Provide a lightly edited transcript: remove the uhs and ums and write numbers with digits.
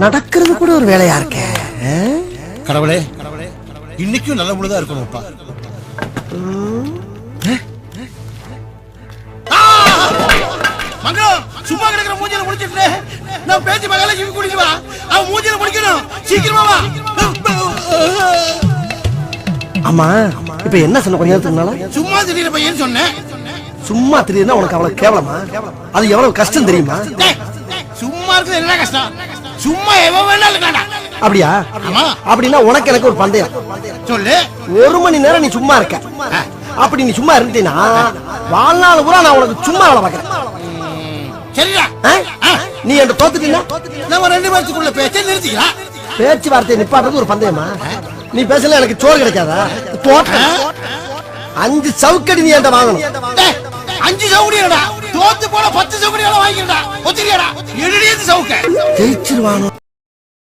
நடக்கிறது கூட ஒரு வேலையா இருக்க. கடவுளே, இன்னைக்கும் நல்ல முழுதா இருக்கணும்ப்பா. மங்களம், சும்மா கிடக்குற மூஞ்சில முடிச்சிட்டு நான் பேசி மகள இவங்க கூட்டிட்டு வா. அவன் மூஞ்சில முடிக்கணும், சீக்கிரமா வா. அம்மா இப்ப என்ன சொன்ன கொஞ்ச நேரத்துக்கு முன்னால? சும்மா திடீர்னு பையன் சொன்னேன். சும்மா திடீர்னா உனக்கு அவ்வளவு கேவலமா? அது எவ்வளவு கஷ்டம் தெரியுமா? சும்மா இருக்குது என்ன கஷ்டம்? சும்மா எவ வேணாலும் இருக்கடா. அப்படியா? அப்படின்னா உனக்கு எனக்கு ஒரு பந்தயம். சொல்லு. 1 மணி நேரம் நீ சும்மா இருக்க. அப்படி நீ சும்மா இருந்தீனா வாழ்நாள் பூரா நான் உனக்கு சும்மா வேலை பார்க்கிறேன். சரிடா. நீ என்ன தோத்துட்டீனா நம்ம 2 பேருக்குள்ள பேச்சை நிறுத்திக்கலாம். பேச்சுவார்த்தையை நிப்பாட்டுறது ஒரு பந்தயமா? நீ பேசல எனக்கு சோறு கிடைக்காதா? 5 சவுக்கடி நீ என்கிட்ட வாங்கணும். 5 சவுக்கடிடா. தோத்து போல 10 சவுக்கடிகளை வாங்கிடா. ஒத்திரியாடா. 7 சவுக்க ஜெயிச்சிருவானோ?